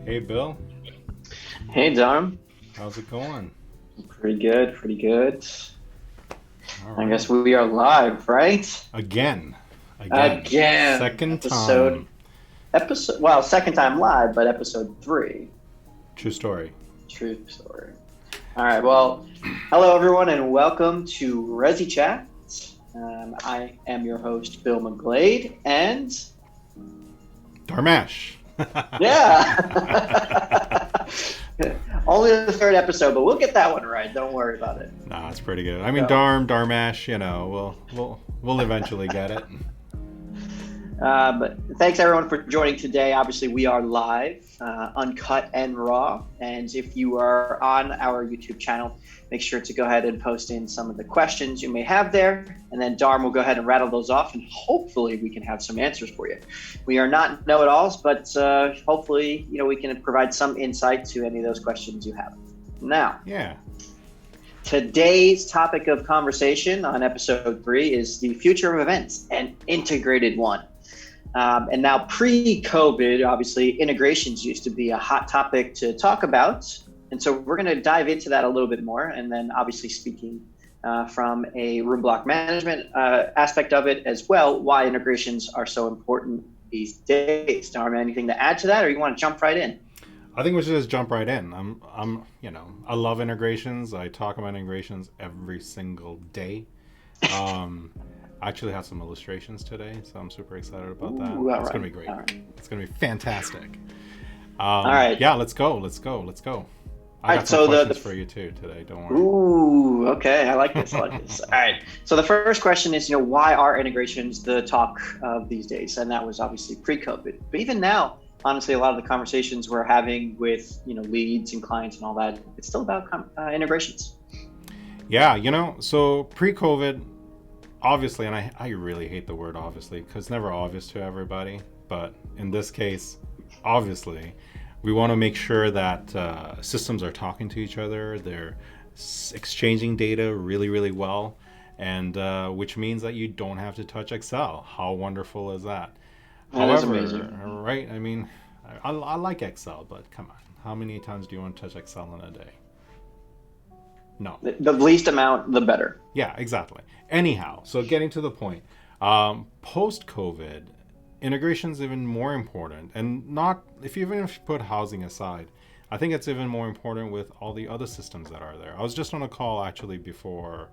Hey Bill, Hey, Dom. how's it going? Pretty good, pretty good. All I right. guess we are live, right? Again, again, Again. second time. Well, second time live, but episode three. True story. True story. All right. Well, hello, everyone, and welcome to resichat. I am your host, Bill McGlade, and Darmash. yeah, only the third episode, but we'll get that one right. Don't worry about it. Nah, it's pretty good. I mean, So, Darmash. We'll eventually get it. But thanks everyone for joining today. Obviously, we are live, uncut and raw. And if you are on our YouTube channel, make sure to go ahead and post in some of the questions you may have there. And then Darm will go ahead and rattle those off, and hopefully we can have some answers for you. We are not know-it-alls, but hopefully, we can provide some insight to any of those questions you have. Now, Yeah. today's topic of conversation on episode 3 is the future of events, an integrated one. And now pre-COVID, obviously, integrations used to be a hot topic to talk about. And so we're going to dive into that a little bit more. And then obviously speaking from a room block management aspect of it as well, why integrations are so important these days. Darm, anything to add to that, or you want to jump right in? I think we should just jump right in. I love integrations. I talk about integrations every single day. I actually have some illustrations today, so I'm super excited about that. Ooh, all It's right. gonna be great. All right. It's gonna be fantastic. All right. Yeah, let's go. I All got right. some So questions for you too today. Don't worry. ooh, okay. I like this. I like this. All right. So the first question is, why are integrations the talk of these days? And that was obviously pre-COVID. But even now, honestly, a lot of the conversations we're having with, leads and clients and all that, it's still about integrations. Yeah, so pre-COVID, obviously, and I really hate the word obviously because it's never obvious to everybody. But in this case, obviously, we want to make sure that systems are talking to each other. They're exchanging data really, really well, and which means that you don't have to touch Excel. How wonderful is that? That is However, amazing. right? I mean, I like Excel, but come on, how many times do you want to touch Excel in a day? No. The least amount, the better. Yeah, exactly. Anyhow, so getting to the point, post COVID, integration is even more important. And not, even if you put housing aside, I think it's even more important with all the other systems that are there. I was just on a call actually before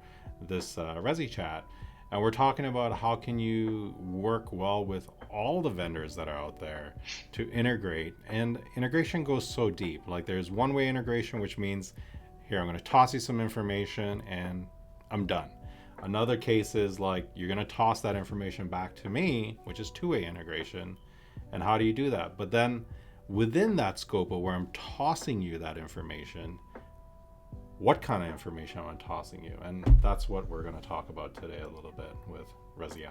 this Resi chat, and we're talking about how can you work well with all the vendors that are out there to integrate. And integration goes so deep. Like there's one-way integration, which means here I'm going to toss you some information and I'm done. Another case is like you're going to toss that information back to me, which is two-way integration. And how do you do that? But then within that scope of where I'm tossing you that information, what kind of information am I tossing you? And that's what we're going to talk about today a little bit with resichat.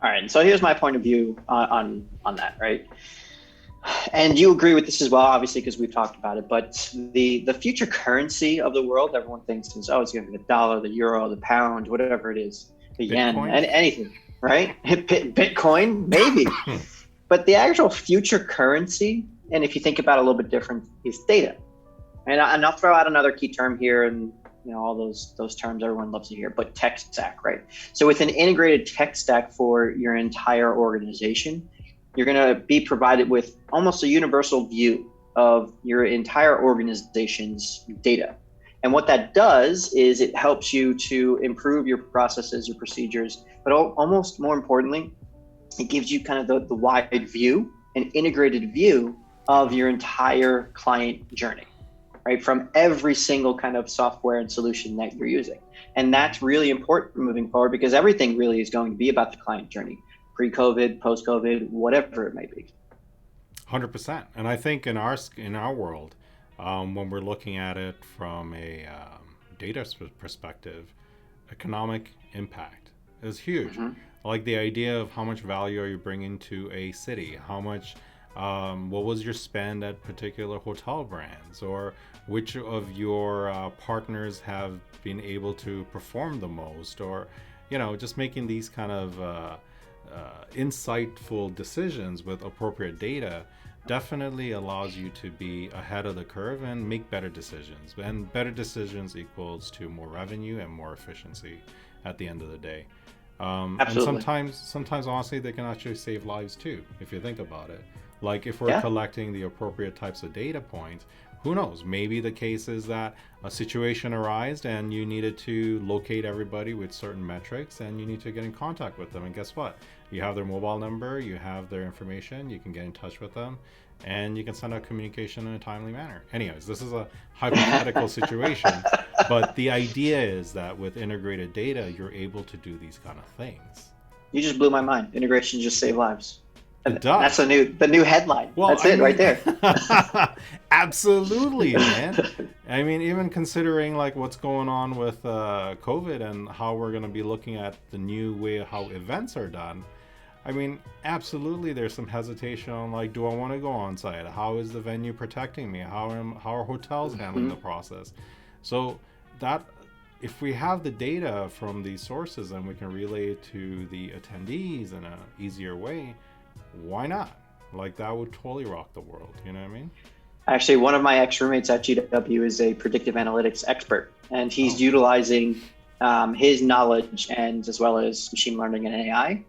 All right. So here's my point of view on that, right? And you agree with this as well, obviously, because we've talked about it. But the future currency of the world, everyone thinks is, it's going to be the dollar, the euro, the pound, whatever it is, the yen, Bitcoin? and anything, right? Bitcoin, maybe. But the actual future currency, and if you think about it a little bit different, is data. And I'll throw out another key term here, and all those terms everyone loves to hear, but tech stack, right? So with an integrated tech stack for your entire organization, you're going to be provided with almost a universal view of your entire organization's data. And what that does is it helps you to improve your processes, your procedures, but almost more importantly, it gives you kind of the wide view, an integrated view of your entire client journey, right? From every single kind of software and solution that you're using. And that's really important moving forward because everything really is going to be about the client journey. Pre-COVID, post-COVID, whatever it may be. 100%. And I think in our world, when we're looking at it from a data perspective, economic impact is huge. Mm-hmm. Like the idea of how much value are you bringing to a city? How much, what was your spend at particular hotel brands? Or which of your partners have been able to perform the most? Or, just making these kind of insightful decisions with appropriate data definitely allows you to be ahead of the curve and make better decisions. And better decisions equals to more revenue and more efficiency at the end of the day. And Absolutely. sometimes honestly, they can actually save lives too, if you think about it. Like if we're Yeah. collecting the appropriate types of data points, who knows? Maybe the case is that a situation arose and you needed to locate everybody with certain metrics and you need to get in contact with them. And guess what? You have their mobile number, you have their information, you can get in touch with them, and you can send out communication in a timely manner. Anyways, this is a hypothetical situation, but the idea is that with integrated data, you're able to do these kind of things. You just blew my mind. Integration just save lives. It And that's does. the new headline. Well, That's I it right mean, there. absolutely, man. I mean, even considering like what's going on with COVID and how we're going to be looking at the new way how events are done. I mean, absolutely, there's some hesitation on like, do I want to go on site? How is the venue protecting me? How are hotels handling the Mhm. process? So that if we have the data from these sources and we can relay it to the attendees in a easier way, why not? Like that would totally rock the world. You know what I mean? Actually, one of my ex-roommates at GW is a predictive analytics expert, and he's Oh, utilizing his knowledge and as well as machine learning and AI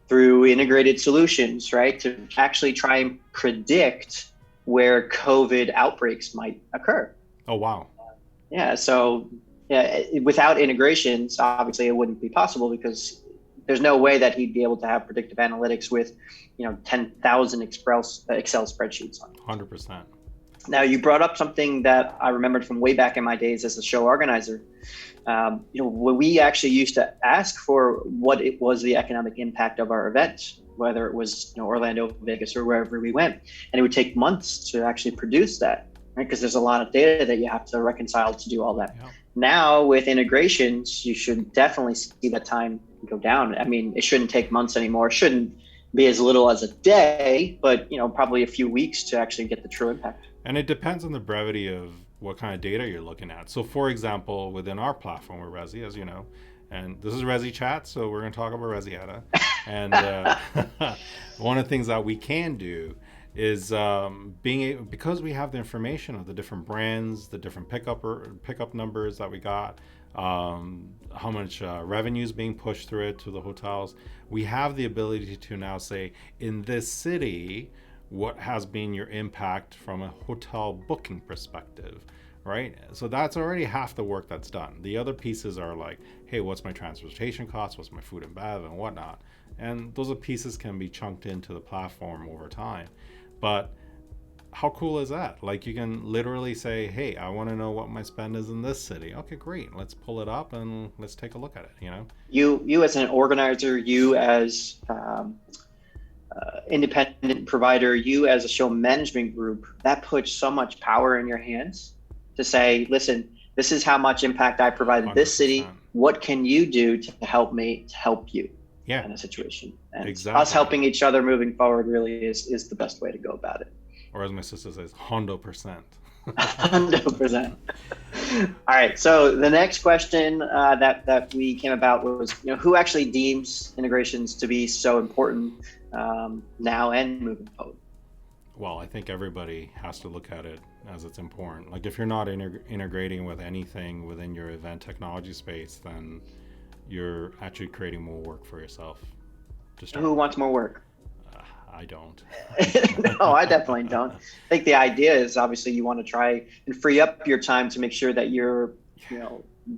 through integrated solutions, right, to actually try and predict where COVID outbreaks might occur. oh wow. Yeah, so yeah, without integrations, obviously it wouldn't be possible because there's no way that he'd be able to have predictive analytics with, 10,000 Excel spreadsheets on. 100%. Now, you brought up something that I remembered from way back in my days as a show organizer. When we actually used to ask for what it was the economic impact of our event, whether it was Orlando, Vegas, or wherever we went, and it would take months to actually produce that, right? Because there's a lot of data that you have to reconcile to do all that. Yeah. Now with integrations, you should definitely see that time go down. I mean, it shouldn't take months anymore. It shouldn't be as little as a day, but probably a few weeks to actually get the true impact. And it depends on the brevity of what kind of data you're looking at. So, for example, within our platform, we're Resi, as you know, and this is resichat, so we're going to talk about resichat. And one of the things that we can do is being able, because we have the information of the different brands, the different pickup numbers that we got, how much revenue is being pushed through it to the hotels. We have the ability to now say, in this city, what has been your impact from a hotel booking perspective, right? So that's already half the work that's done. The other pieces are like, hey, what's my transportation costs? What's my food and bev and whatnot? And those pieces can be chunked into the platform over time. But how cool is that? Like you can literally say, hey, I want to know what my spend is in this city. Okay, great. Let's pull it up and let's take a look at it. You as an organizer, you as independent provider, you as a show management group, that puts so much power in your hands to say, listen, this is how much impact I provided this city. 100%. What can you do to help me to help you Yeah, in a situation? And exactly. us helping each other moving forward really is the best way to go about it. Or as my sister says, 100%. 100%. All right. So the next question that we came about was, who actually deems integrations to be so important now and moving forward? Well, I think everybody has to look at it as it's important. Like if you're not integrating with anything within your event technology space, then you're actually creating more work for yourself to start Who with. wants more work? I don't. No, I definitely don't. I think the idea is obviously you want to try and free up your time to make sure that you're,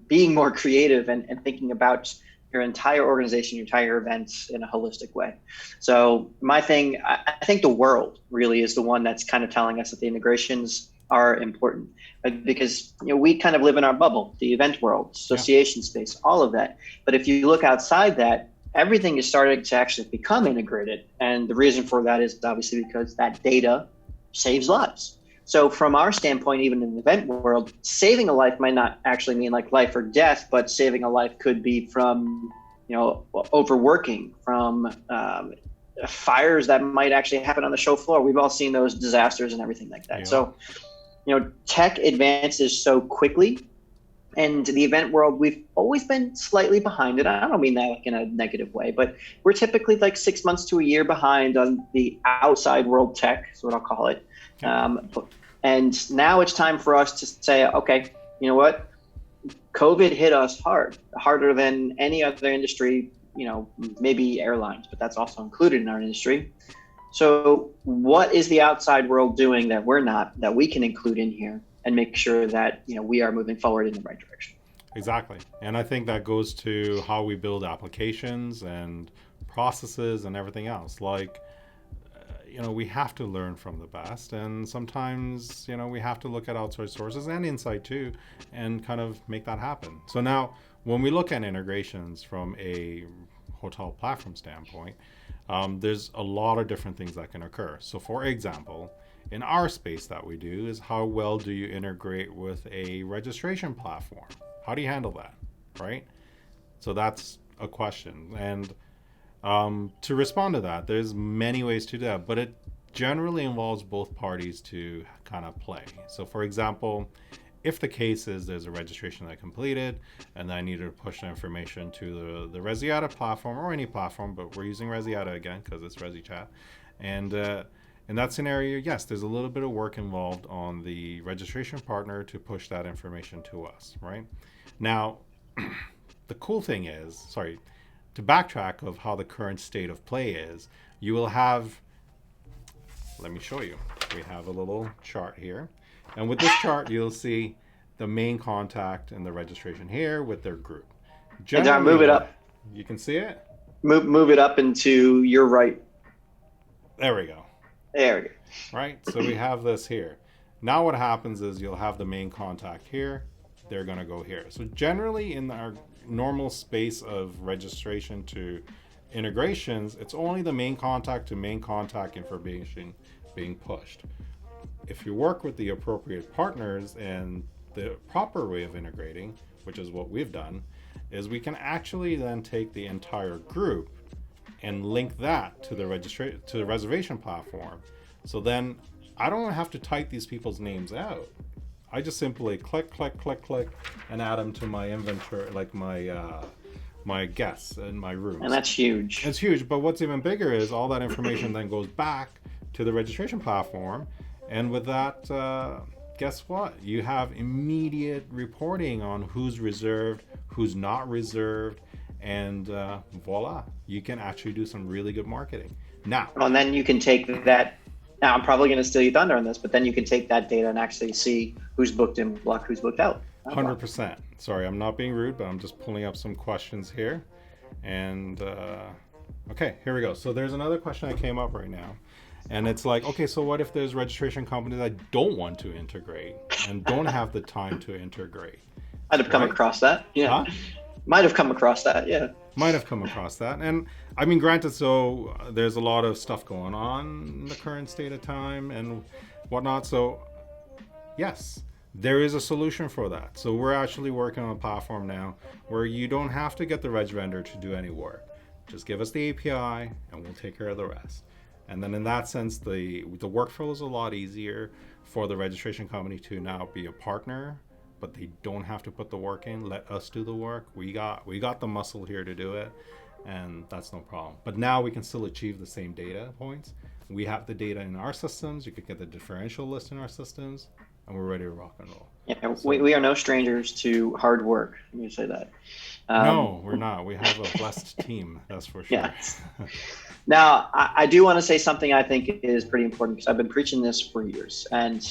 being more creative and thinking about your entire organization, your entire events in a holistic way. So my thing, I think the world really is the one that's kind of telling us that the integrations are important, right? Because we kind of live in our bubble, the event world, association space, all of that. But if you look outside that, everything is starting to actually become integrated. And the reason for that is obviously because that data saves lives. So from our standpoint, even in the event world, saving a life might not actually mean like life or death, but saving a life could be from, overworking, from fires that might actually happen on the show floor. We've all seen those disasters and everything like that. Yeah. So, tech advances so quickly And the event world, we've always been slightly behind it. I don't mean that like in a negative way, but we're typically like 6 months to a year behind on the outside world tech, is what I'll call it. Okay. And now it's time for us to say, okay, you know what? COVID hit us hard, harder than any other industry, maybe airlines, but that's also included in our industry. So what is the outside world doing that we're not, that we can include in here and make sure that, we are moving forward in the right direction? Exactly. And I think that goes to how we build applications and processes and everything else. Like, we have to learn from the best. And sometimes, we have to look at outside sources and inside too and kind of make that happen. So now, when we look at integrations from a hotel platform standpoint, there's a lot of different things that can occur. So, for example, in our space that we do is how well do you integrate with a registration platform? How do you handle that, right? So that's a question. And to respond to that, there's many ways to do that, but it generally involves both parties to kind of play. So, for example, if the case is there's a registration that I completed and I needed to push the information to the resichat platform or any platform, but we're using resichat again because it's resichat. And in that scenario, yes, there's a little bit of work involved on the registration partner to push that information to us, right? Now, the cool thing is, to backtrack of how the current state of play is, you will have, let me show you. We have a little chart here. And with this chart, you'll see the main contact and the registration here with their group. And John, move it up. You can see it? Move it up into your right. There we go. There we go. Right? So we have this here. Now what happens is you'll have the main contact here. They're going to go here. So generally in our normal space of registration to integrations, it's only the main contact to main contact information being pushed. If you work with the appropriate partners and the proper way of integrating, which is what we've done, is we can actually then take the entire group and link that to the reservation platform. So then I don't have to type these people's names out. I just simply click, and add them to my inventory, like my guests in my rooms. And that's huge. It's huge, but what's even bigger is all that information then goes back to the registration platform. And with that, guess what? You have immediate reporting on who's reserved, who's not reserved, and voila, you can actually do some really good marketing. Now, and then you can take that. Now, I'm probably going to steal your thunder on this, but then you can take that data and actually see who's booked in block, who's booked out. 100%. Sorry, I'm not being rude, but I'm just pulling up some questions here. And okay, here we go. So there's another question that came up right now. And it's like, okay, so what if there's registration companies that don't want to integrate and don't have the time to integrate? I'd have come across that. Yeah. Huh? Might have come across that. Yeah. Might have come across that. And I mean, granted, so there's a lot of stuff going on in the current state of time and whatnot. So yes, there is a solution for that. So we're actually working on a platform now where you don't have to get the reg vendor to do any work. Just give us the API and we'll take care of the rest. And then in that sense, the workflow is a lot easier for the registration company to now be a partner, but they don't have to put the work in. Let us do the work. We got the muscle here to do it, and that's no problem. But now we can still achieve the same data points. We have the data in our systems. You could get the differential list in our systems, and we're ready to rock and roll. Yeah, so, we are no strangers to hard work. Let me say that. No, we're not. We have a blessed team, that's for sure. Yeah. Now, I do want to say something I think is pretty important because I've been preaching this for years. And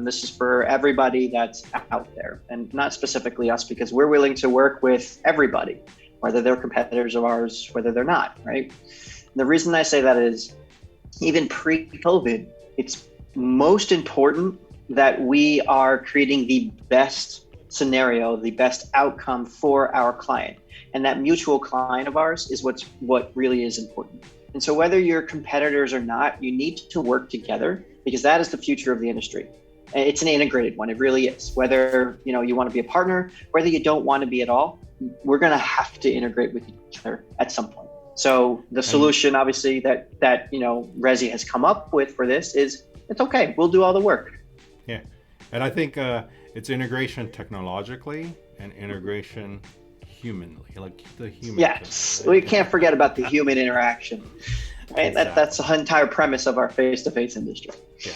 this is for everybody that's out there and not specifically us because we're willing to work with everybody, whether they're competitors of ours, whether they're not, right? And the reason I say that is even pre-COVID, it's most important that we are creating the best scenario, the best outcome for our client. And that mutual client of ours is what really is important. And so whether you're competitors or not, you need to work together because that is the future of the industry. It's an integrated one. It really is. Whether you want to be a partner, whether you don't want to be at all, we're going to have to integrate with each other at some point. So the solution, obviously, that Resi has come up with for this is it's okay. We'll do all the work. Yeah, and I think it's integration technologically and integration humanly, like the human. Yes, we can't forget about the human interaction. Right? Exactly. That's the entire premise of our face-to-face industry. Yeah.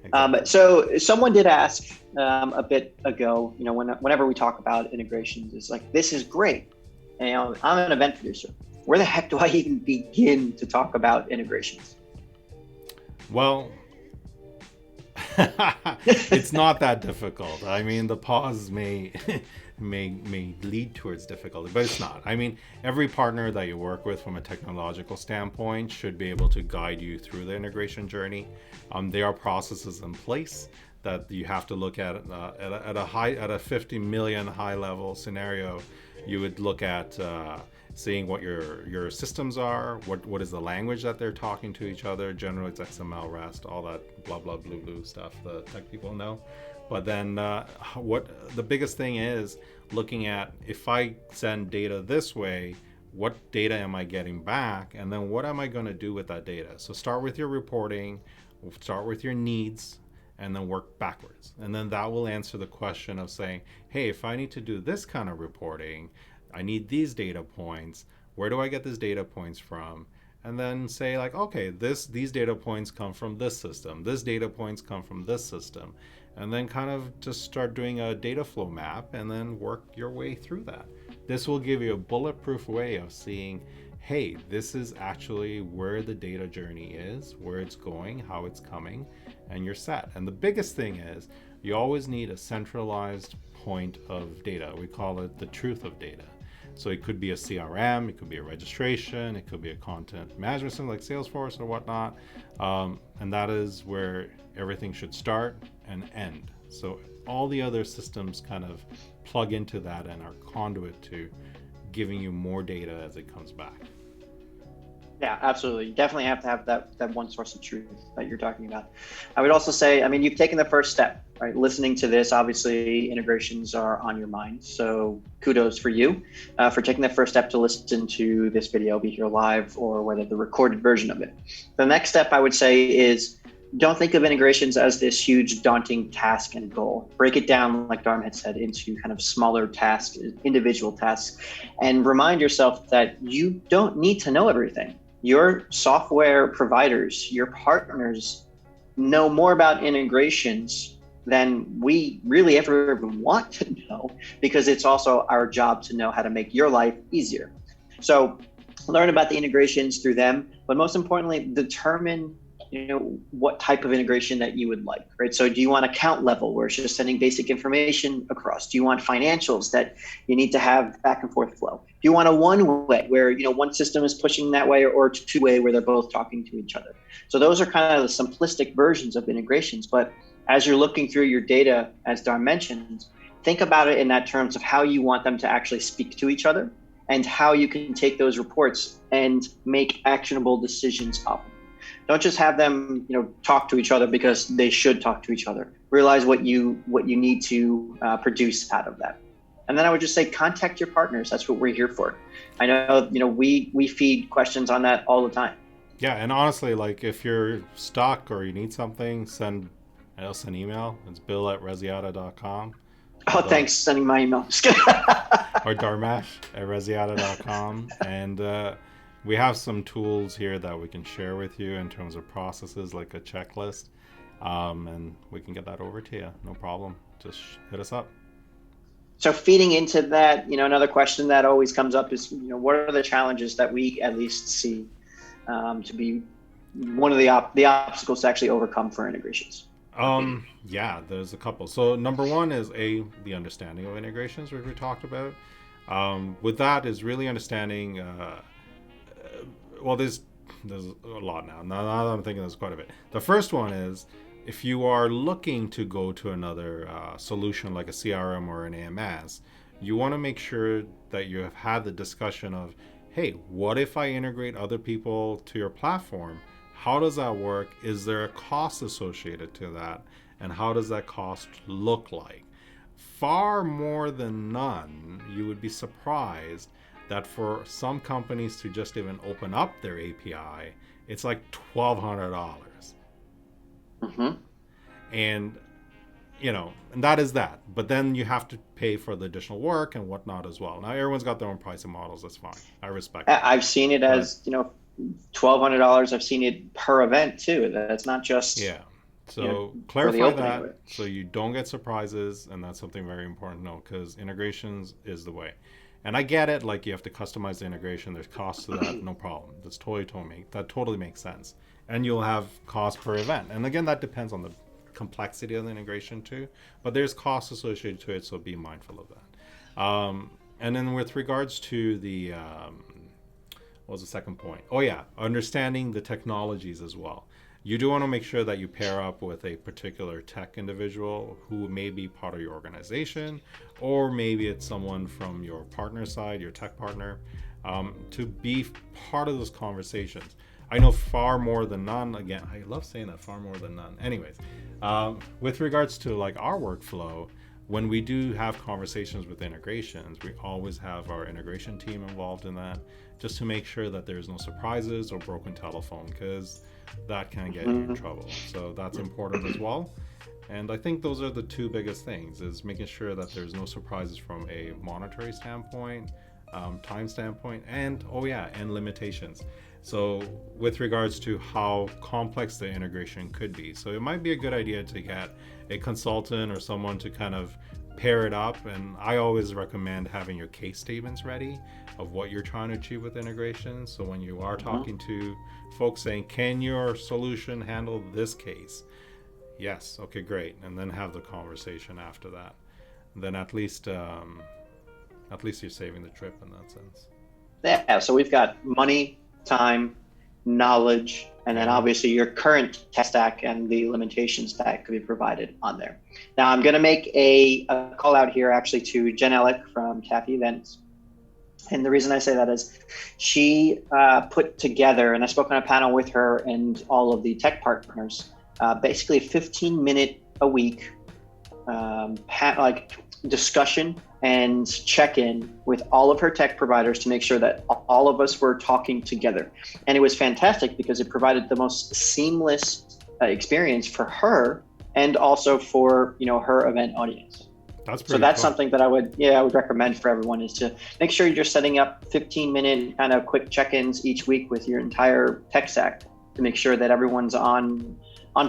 Exactly. So someone did ask a bit ago, whenever we talk about integrations, it's like, this is great. I'm an event producer. Where the heck do I even begin to talk about integrations? Well, it's not that difficult. I mean, the pause may may lead towards difficulty, but it's not. I mean, every partner that you work with from a technological standpoint should be able to guide you through the integration journey. There are processes in place that you have to look at at a 50 million high level scenario. You would look at seeing what your systems are, what is the language that they're talking to each other. Generally, it's XML, REST, all that blah blah blue stuff the tech people know. But then what the biggest thing is looking at, if I send data this way, what data am I getting back, and then what am I going to do with that data? So start with your reporting, start with your needs, and then work backwards. And then that will answer the question of saying, hey, if I need to do this kind of reporting, I need these data points. Where do I get these data points from? And then say like, okay, these data points come from this system. This data points come from this system. And then kind of just start doing a data flow map and then work your way through that. This will give you a bulletproof way of seeing, hey, this is actually where the data journey is, where it's going, how it's coming, and you're set. And the biggest thing is you always need a centralized point of data. We call it the truth of data. So it could be a CRM, it could be a registration, it could be a content management system like Salesforce or whatnot. And that is where everything should start and end. So all the other systems kind of plug into that and are conduit to giving you more data as it comes back. Yeah, absolutely. You definitely have to have that one source of truth that you're talking about. I would also say, I mean, you've taken the first step, right? Listening to this, obviously integrations are on your mind. So kudos for you for taking the first step to listen to this video, be here live or whether the recorded version of it. The next step I would say is, don't think of integrations as this huge daunting task and goal. Break it down, like Dharm had said, into kind of smaller tasks, individual tasks, and remind yourself that you don't need to know everything. Your software providers, your partners know more about integrations than we really ever want to know, because it's also our job to know how to make your life easier. So learn about the integrations through them, but most importantly, determine what type of integration that you would like, right? So do you want account level where it's just sending basic information across? Do you want financials that you need to have back and forth flow? Do you want a one-way where one system is pushing that way, or two-way where they're both talking to each other? So those are kind of the simplistic versions of integrations. But as you're looking through your data, as Dharm mentioned, think about it in that terms of how you want them to actually speak to each other and how you can take those reports and make actionable decisions off of them. Don't just have them, talk to each other because they should talk to each other. Realize what you need to produce out of that. And then I would just say, contact your partners. That's what we're here for. I know, we feed questions on that all the time. Yeah, and honestly, like if you're stuck or you need something, send us an email. It's bill@resichat.com. Oh, thanks for sending my email. Or darmesh@resichat.com. And we have some tools here that we can share with you in terms of processes, like a checklist, and we can get that over to you. No problem. Just hit us up. So feeding into that, another question that always comes up is, what are the challenges that we at least see to be one of the obstacles to actually overcome for integrations? Yeah, there's a couple. So number one is the understanding of integrations, which we talked about. With that is really understanding. Well, there's a lot now. Now that I'm thinking, there's quite a bit. The first one is, if you are looking to go to another solution like a CRM or an AMS, you want to make sure that you have had the discussion of, hey, what if I integrate other people to your platform? How does that work? Is there a cost associated to that? And how does that cost look like? Far more than none, you would be surprised that for some companies to just even open up their API, it's like $1,200. Mm-hmm. And and that is that. But then you have to pay for the additional work and whatnot as well. Now everyone's got their own pricing models. That's fine. I respect that. I've seen it But as, $1,200. I've seen it per event too. That's not just, yeah, so for the clarify opening of that it. so you don't get surprises, and that's something very important to know because integrations is the way. And I get it, like you have to customize the integration. There's cost to that, no problem. That totally makes sense. And you'll have cost per event. And again, that depends on the complexity of the integration too. But there's costs associated to it, so be mindful of that. And then with regards to the what was the second point? Oh yeah, understanding the technologies as well. You do want to make sure that you pair up with a particular tech individual who may be part of your organization, or maybe it's someone from your partner side, your tech partner, to be part of those conversations. I know far more than none. Again, I love saying that, far more than none. Anyways, with regards to like our workflow, when we do have conversations with integrations, we always have our integration team involved in that, just to make sure that there's no surprises or broken telephone, because that can get you in trouble. So that's important as well. And I think those are the two biggest things: is making sure that there's no surprises from a monetary standpoint, time standpoint, and and limitations. So with regards to how complex the integration could be, so it might be a good idea to get a consultant or someone to kind of pair it up. And I always recommend having your case statements ready of what you're trying to achieve with integration. So when you are talking to folks saying, can your solution handle this case? Yes. Okay, great. And then have the conversation after that. And then at least you're saving the trip in that sense. Yeah, so we've got money, time, knowledge, and then obviously your current tech stack and the limitations that could be provided on there. Now I'm going to make a call out here actually to Jen Ellick from Taffy Events. And the reason I say that is she put together, and I spoke on a panel with her and all of the tech partners, basically a 15-minute a week discussion and check-in with all of her tech providers to make sure that all of us were talking together. And it was fantastic because it provided the most seamless experience for her and also for her event audience. That's so that's cool. something that I would recommend for everyone, is to make sure you're setting up 15-minute kind of quick check-ins each week with your entire tech stack to make sure that everyone's on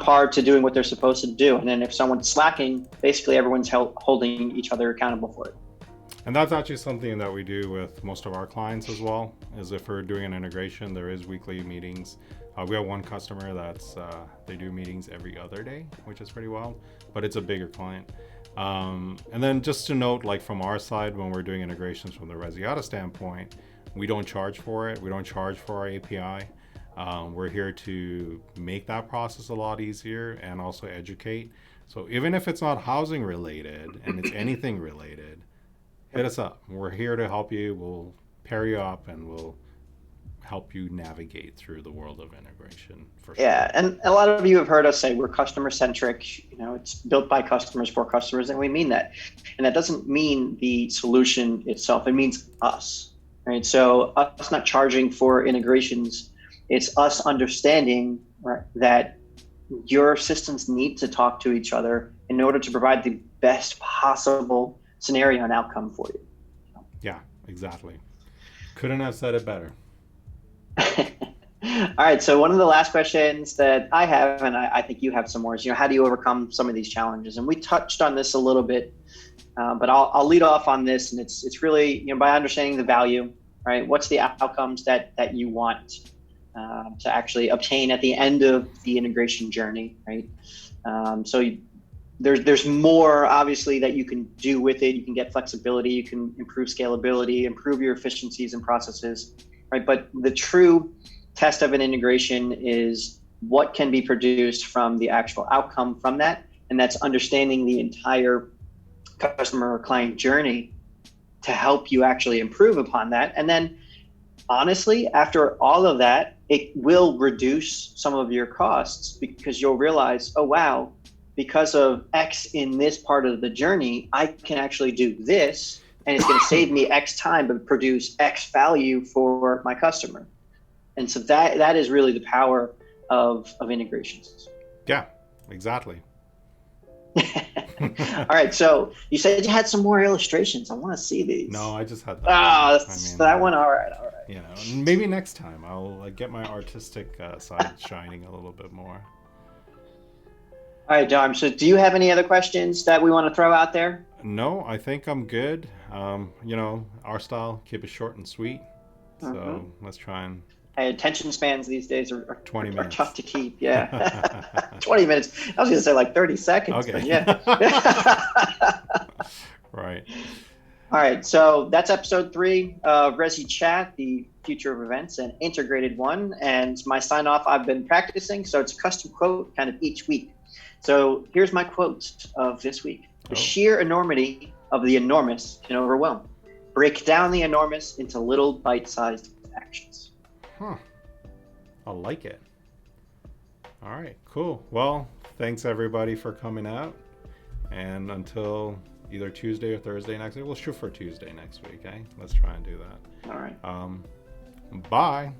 par to doing what they're supposed to do. And then if someone's slacking, basically everyone's holding each other accountable for it. And that's actually something that we do with most of our clients as well, is if we're doing an integration, there is weekly meetings. We have one customer that's, they do meetings every other day, which is pretty wild, but it's a bigger client. And then just to note, like from our side, when we're doing integrations from the resichat standpoint, we don't charge for it. We don't charge for our API. We're here to make that process a lot easier and also educate. So even if it's not housing related and it's anything related, hit us up. We're here to help you. We'll pair you up and we'll help you navigate through the world of integration for sure. Yeah, and a lot of you have heard us say we're customer centric. It's built by customers for customers, and we mean that. And that doesn't mean the solution itself. It means us, right? So us not charging for integrations, it's us understanding, right, that your systems need to talk to each other in order to provide the best possible scenario and outcome for you. Yeah, exactly. Couldn't have said it better. All right. So one of the last questions that I have, and I think you have some more, is, how do you overcome some of these challenges? And we touched on this a little bit, but I'll lead off on this. And it's really, by understanding the value, right? What's the outcomes that you want to actually obtain at the end of the integration journey, right? There's more obviously that you can do with it. You can get flexibility, you can improve scalability, improve your efficiencies and processes, right? But the true test of an integration is what can be produced from the actual outcome from that. And that's understanding the entire customer or client journey to help you actually improve upon that. And then honestly, after all of that, it will reduce some of your costs because you'll realize, oh, wow, because of X in this part of the journey, I can actually do this, and it's going to save me X time but produce X value for my customer. And so that is really the power of integrations. Yeah, exactly. All right. So you said you had some more illustrations. I want to see these. No, I just had that. Ah, I mean, that one. All right. All right. you know, maybe next time I'll get my artistic side shining a little bit more. All right, Dom. So do you have any other questions that we want to throw out there? No, I think I'm good. You know, our style, keep it short and sweet. Mm-hmm. So let's try and Hey, attention spans these days 20 are tough minutes. to keep. Yeah. 20 minutes. I was going to say like 30 seconds, but Okay. yeah. Right. All right. So that's episode 3 of resichat, the future of events, an integrated one. And my sign off, I've been practicing. So it's a custom quote kind of each week. So here's my quote of this week. The Oh. sheer enormity of the enormous can overwhelm. Break down the enormous into little bite-sized actions. Huh. I like it. All right, cool. Well, thanks everybody for coming out. And until either Tuesday or Thursday next week, we'll shoot for Tuesday next week, eh? Let's try and do that. All right. Bye.